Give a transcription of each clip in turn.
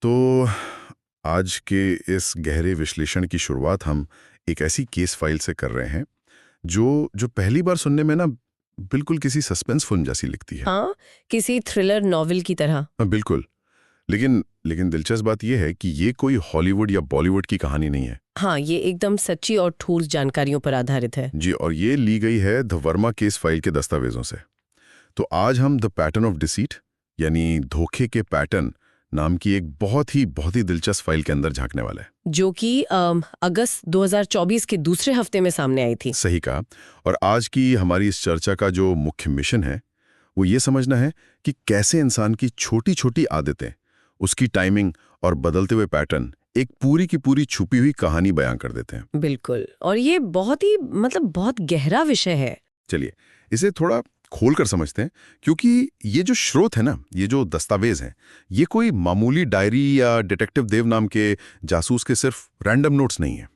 तो आज के इस गहरे विश्लेषण की शुरुआत हम एक ऐसी केस फाइल से कर रहे हैं जो जो पहली बार सुनने में ना बिल्कुल किसी सस्पेंस फिल्म जैसी लिखती है। हाँ, किसी थ्रिलर नॉवेल की तरह। हाँ, बिल्कुल। लेकिन लेकिन दिलचस्प बात यह है कि ये कोई हॉलीवुड या बॉलीवुड की कहानी नहीं है। हाँ, ये एकदम सच्ची और ठोस जानकारियों पर आधारित है। जी, और ये ली गई है द वर्मा केस फाइल के दस्तावेजों से। तो आज हम द पैटर्न ऑफ डिसीट यानी धोखे के पैटर्न नाम की एक बहुत ही दिलचस्प फाइल के अंदर झांकने वाला है। जो कि अगस्त 2024 के दूसरे हफ्ते में सामने आई थी। सही कहा। और आज की हमारी इस चर्चा का जो मुख्य मिशन है वो ये समझना है कि कैसे इंसान की छोटी छोटी आदतें, उसकी टाइमिंग और बदलते हुए पैटर्न एक पूरी की पूरी छुपी हुई कहानी बयां कर देते हैं। बिल्कुल, और ये बहुत ही बहुत गहरा विषय है। चलिए इसे थोड़ा खोलकर समझते हैं, क्योंकि ये जो स्रोत है ना, ये जो दस्तावेज हैं, ये कोई मामूली डायरी या डिटेक्टिव देव नाम के जासूस के सिर्फ रैंडम नोट्स नहीं है।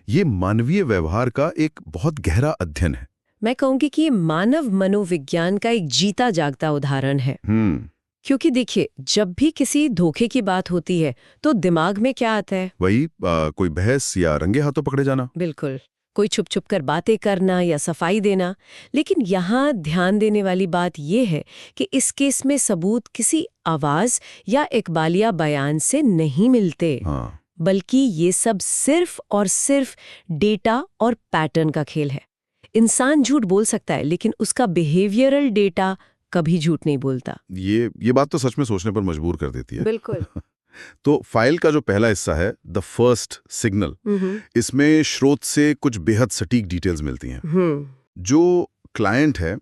ये मानवीय व्यवहार का एक बहुत गहरा अध्ययन है। मैं कहूंगी कि ये मानव मनोविज्ञान का एक जीता जागता उदाहरण है। हम्म। क्योंकि देखिए, जब भी किसी धोखे की बात होती है तो दिमाग में क्या आता है? वही कोई बहस या रंगे हाथों पकड़े जाना। बिल्कुल, कोई छुप छुप कर बातें करना या सफाई देना। लेकिन यहाँ ध्यान देने वाली बात यह है कि इस केस में सबूत किसी आवाज या इकबालिया बयान से नहीं मिलते, हाँ। बल्कि ये सब सिर्फ और सिर्फ डेटा और पैटर्न का खेल है। इंसान झूठ बोल सकता है, लेकिन उसका बिहेवियरल डेटा कभी झूठ नहीं बोलता। ये बात तो सच में सोचने पर मजबूर कर देती है। बिल्कुल। तो फाइल का जो पहला हिस्सा है द फर्स्ट सिग्नल, इसमें स्रोत से कुछ बेहद सटीक डिटेल्स मिलती हैं। जो क्लाइंट है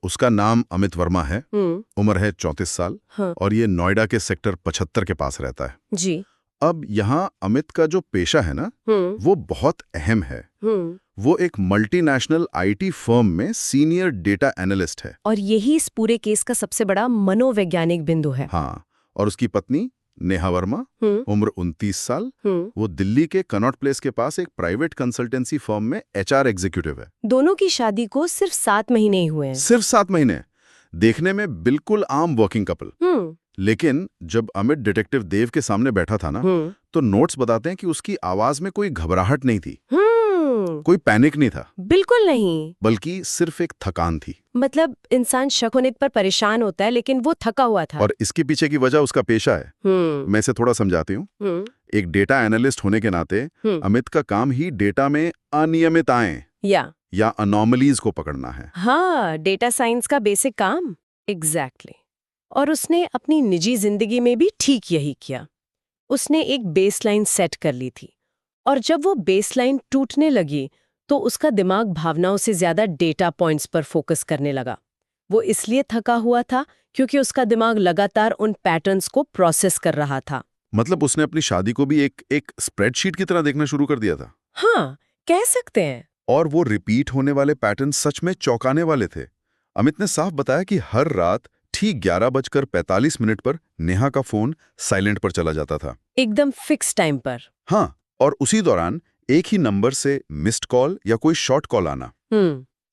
उसका नाम अमित वर्मा है, उम्र है 34 साल। हाँ। और ये नोएडा के सेक्टर 75 के पास रहता है। जी। अब यहाँ अमित का जो पेशा है ना, वो बहुत अहम है। वो एक मल्टीनेशनल आईटी फर्म में सीनियर डेटा एनालिस्ट है। और यही इस पूरे केस का सबसे बड़ा मनोवैज्ञानिक बिंदु है। हाँ, और उसकी पत्नी नेहा वर्मा, उम्र 29 साल। वो दिल्ली के कनॉट प्लेस के पास एक प्राइवेट कंसल्टेंसी फर्म में एचआर एग्जीक्यूटिव है। दोनों की शादी को सिर्फ 7 महीने ही हुए हैं। सिर्फ 7 महीने। देखने में बिल्कुल आम वर्किंग कपल। लेकिन जब अमित डिटेक्टिव देव के सामने बैठा था ना, तो नोट्स बताते हैं कि उसकी आवाज में कोई घबराहट नहीं थी, कोई पैनिक नहीं था। बिल्कुल नहीं। बल्कि सिर्फ एक थकान थी। मतलब इंसान शक होने पर परेशान होता है, लेकिन वो थका हुआ था। और इसके पीछे की वजह उसका पेशा है। मैं इसे थोड़ा समझाती हूँ। एक डेटा एनालिस्ट होने के नाते अमित का काम ही डेटा में अनियमितताएं या अनोमलीज को पकड़ना है। हाँ, डेटा साइंस का बेसिक काम। एग्जैक्टली। और उसने अपनी निजी जिंदगी में भी ठीक यही किया। उसने एक बेसलाइन सेट कर ली थी, और जब वो बेसलाइन टूटने लगी तो उसका दिमाग भावनाओं से ज्यादा डेटा पॉइंट्स पर फोकस करने लगा। वो इसलिए थका हुआ था क्योंकि उसका दिमाग लगातार उन पैटर्न्स को प्रोसेस कर रहा था। मतलब उसने अपनी शादी को भी एक स्प्रेडशीट की तरह देखना शुरू कर दिया था। हाँ, कह सकते हैं। और वो रिपीट होने वाले पैटर्न सच में चौंकाने वाले थे। अमित ने साफ बताया कि हर रात ठीक 11:45 पर नेहा का फोन साइलेंट पर चला जाता था, एकदम फिक्स टाइम पर। हाँ, और उसी दौरान एक ही नंबर से मिस्ड कॉल या कोई शॉर्ट कॉल आना।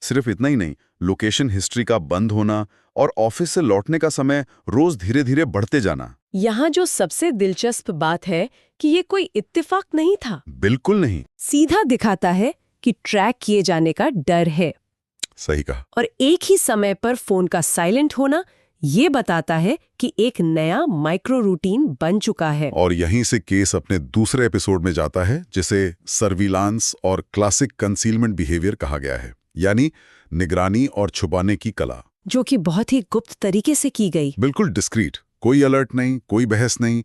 सिर्फ इतना ही नहीं, लोकेशन हिस्ट्री का बंद होना और ऑफिस से लौटने का समय रोज धीरे धीरे बढ़ते जाना। यहाँ जो सबसे दिलचस्प बात है कि ये कोई इत्तेफाक नहीं था। बिल्कुल नहीं। सीधा दिखाता है कि ट्रैक किए जाने का डर है। सही कहा। और एक ही समय पर फोन का साइलेंट होना ये बताता है कि एक नया माइक्रो रूटीन बन चुका है। और यहीं से केस अपने दूसरे एपिसोड में जाता है, जिसे सर्विलांस और क्लासिक कंसीलमेंट बिहेवियर कहा गया है, यानी निगरानी और छुपाने की कला, जो कि बहुत ही गुप्त तरीके से की गई। बिल्कुल डिस्क्रीट, कोई अलर्ट नहीं, कोई बहस नहीं।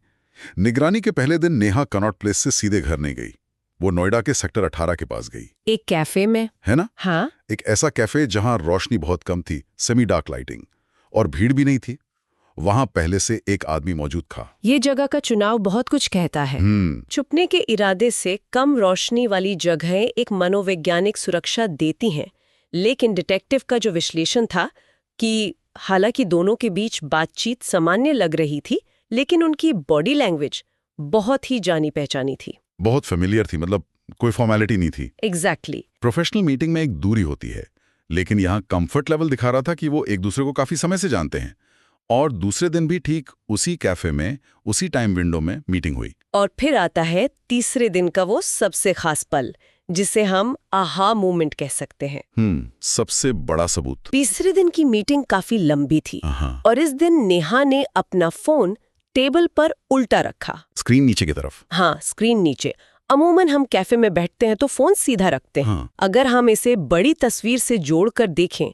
निगरानी के पहले दिन नेहा कनॉट प्लेस से सीधे घर नहीं गई। वो नोएडा के सेक्टर 18 के पास गई, एक कैफे में, है ना? हाँ। एक ऐसा कैफे जहां रोशनी बहुत कम थी, सेमी डार्क लाइटिंग, और भीड़ भी नहीं थी। वहां पहले से एक आदमी मौजूद था। ये जगह का चुनाव बहुत कुछ कहता है। छुपने के इरादे से कम रोशनी वाली जगहें एक मनोवैज्ञानिक सुरक्षा देती हैं, लेकिन डिटेक्टिव का जो विश्लेषण था कि हालांकि दोनों के बीच बातचीत सामान्य लग रही थी, लेकिन उनकी बॉडी लैंग्वेज बहुत ही जानी पहचानी थी, बहुत फेमिलियर थी। मतलब कोई फॉर्मेलिटी नहीं थी। एग्जैक्टली। प्रोफेशनल मीटिंग में एक दूरी होती है, लेकिन यहाँ कंफर्ट लेवल दिखा रहा था कि वो एक दूसरे को काफी समय से जानते हैं। और दूसरे दिन भी ठीक उसी कैफे में, उसी टाइम विंडो में मीटिंग हुई। और फिर आता है तीसरे दिन का वो सबसे खास पल, जिसे हम आहा मोमेंट कह सकते हैं। सबसे बड़ा सबूत। तीसरे दिन की मीटिंग काफी लंबी थी हाँ। और इस दिन नेहा ने अपना फोन टेबल पर उल्टा रखा। स्क्रीन नीचे की तरफ। हाँ, स्क्रीन नीचे। अमूमन हम कैफे में बैठते हैं तो फोन सीधा रखते हैं। हाँ। अगर हम इसे बड़ी तस्वीर से जोड़कर देखें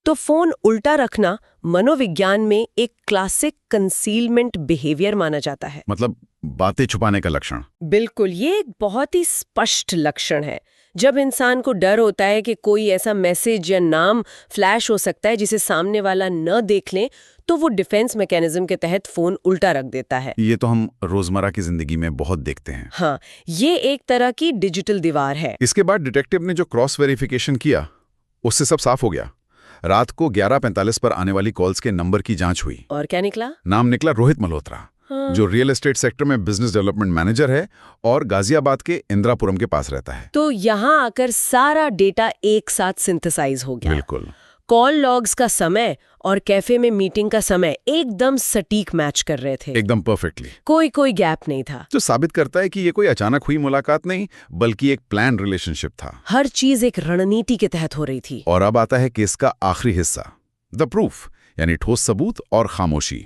तो फोन उल्टा रखना मनोविज्ञान में एक क्लासिक कंसीलमेंट बिहेवियर माना जाता है। मतलब बातें छुपाने का लक्षण। बिल्कुल, ये एक बहुत ही स्पष्ट लक्षण है। जब इंसान को डर होता है कि कोई ऐसा मैसेज या नाम फ्लैश हो सकता है जिसे सामने वाला न देख ले, तो वो डिफेंस मैकेनिज्म के तहत फोन उल्टा रख देता है। ये तो हम रोजमर्रा की जिंदगी में बहुत देखते हैं। हाँ, ये एक तरह की डिजिटल दीवार है। इसके बाद डिटेक्टिव ने जो क्रॉस वेरिफिकेशन किया, उससे सब साफ हो गया। रात को 11:45 पर आने वाली कॉल्स के नंबर की जांच हुई। और क्या निकला? नाम निकला रोहित मल्होत्रा, हाँ। जो रियल एस्टेट सेक्टर में बिजनेस डेवलपमेंट मैनेजर है और गाजियाबाद के इंदिरापुरम के पास रहता है। तो यहाँ आकर सारा डेटा एक साथ सिंथेसाइज हो गया। बिल्कुल। कॉल लॉग्स का समय और कैफे में मीटिंग का समय एकदम सटीक मैच कर रहे थे। एकदम परफेक्टली। कोई गैप नहीं था। जो साबित करता है कि ये कोई अचानक हुई मुलाकात नहीं, बल्कि एक प्लान रिलेशनशिप था। हर चीज एक रणनीति के तहत हो रही थी। और अब आता है केस का आखिरी हिस्सा, द प्रूफ, यानी ठोस सबूत और खामोशी।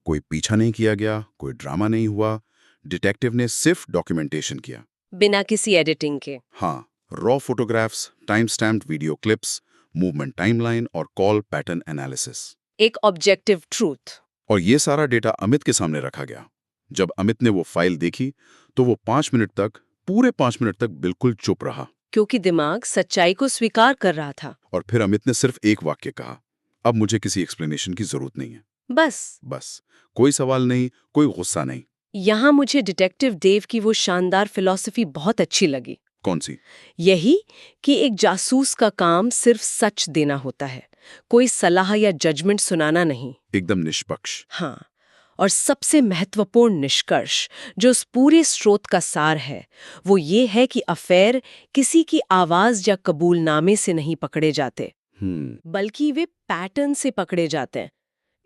कोई पीछा नहीं किया गया, कोई ड्रामा नहीं हुआ। डिटेक्टिव ने सिर्फ डॉक्यूमेंटेशन किया, बिना किसी एडिटिंग के। हाँ, raw photographs, time stamped video clips, movement timeline और कॉल पैटर्न एनालिसिस। एक ऑब्जेक्टिव ट्रूथ। और ये सारा डेटा अमित के सामने रखा गया। जब अमित ने वो फाइल देखी तो वो 5 मिनट तक, पूरे 5 मिनट तक बिल्कुल चुप रहा। क्योंकि दिमाग सच्चाई को स्वीकार कर रहा था। और फिर अमित ने सिर्फ एक वाक्य कहा, अब मुझे किसी एक्सप्लेनेशन की जरूरत नहीं है। बस कोई सवाल नहीं, कोई गुस्सा नहीं। यहाँ मुझे डिटेक्टिव देव की वो शानदार फिलॉसफी बहुत अच्छी लगी। कौन सी? यही कि एक जासूस का काम सिर्फ सच देना होता है, कोई सलाह या जजमेंट सुनाना नहीं। एकदम निष्पक्ष। हाँ, और सबसे महत्वपूर्ण निष्कर्ष जो उस पूरे स्रोत का सार है, वो ये है कि अफेयर किसी की आवाज या कबूलनामे से नहीं पकड़े जाते, बल्कि वे पैटर्न से पकड़े जाते हैं।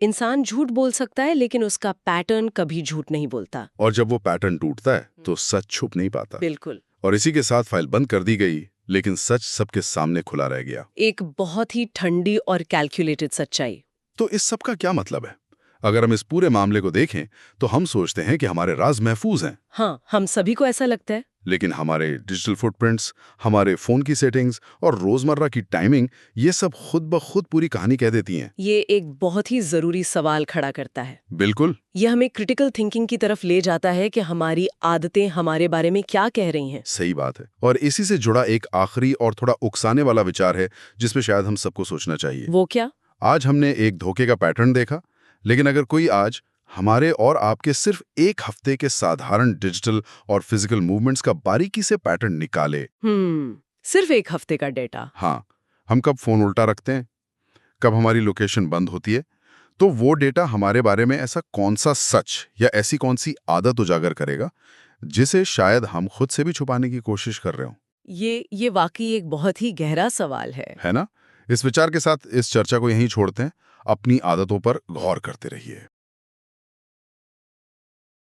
इंसान झूठ बोल सकता है, लेकिन उसका पैटर्न कभी झूठ नहीं बोलता। और जब वो पैटर्न टूटता है तो सच छुप नहीं पाता। बिल्कुल। और इसी के साथ फाइल बंद कर दी गई, लेकिन सच सबके सामने खुला रह गया। एक बहुत ही ठंडी और कैलकुलेटेड सच्चाई। तो इस सब का क्या मतलब है? अगर हम इस पूरे मामले को देखें तो हम सोचते हैं कि हमारे राज महफूज हैं। हाँ, हम सभी को ऐसा लगता है। लेकिन हमारे डिजिटल फुटप्रिंट्स, हमारे फोन की सेटिंग्स और रोजमर्रा की टाइमिंग, ये सब खुद ब खुद पूरी कहानी कह देती हैं। ये एक बहुत ही जरूरी सवाल खड़ा करता है। बिल्कुल। ये हमें क्रिटिकल थिंकिंग की तरफ ले जाता है कि हमारी आदतें हमारे बारे में क्या कह रही हैं। सही बात है। और इसी से जुड़ा एक आखिरी और थोड़ा उकसाने वाला विचार है जिसपे शायद हम सबको सोचना चाहिए। वो क्या? आज हमने एक धोखे का पैटर्न देखा, लेकिन अगर कोई आज हमारे और आपके सिर्फ एक हफ्ते के साधारण डिजिटल और फिजिकल मूवमेंट्स का बारीकी से पैटर्न निकाले। सिर्फ एक हफ्ते का डेटा। हाँ, हम कब फोन उल्टा रखते हैं, कब हमारी लोकेशन बंद होती है, तो वो डेटा हमारे बारे में ऐसा कौन सा सच या ऐसी कौन सी आदत उजागर करेगा जिसे शायद हम खुद से भी छुपाने की कोशिश कर रहे हो। ये वाकई एक बहुत ही गहरा सवाल है ना? इस विचार के साथ इस चर्चा को यहीं छोड़ते हैं। अपनी आदतों पर गौर करते रहिए।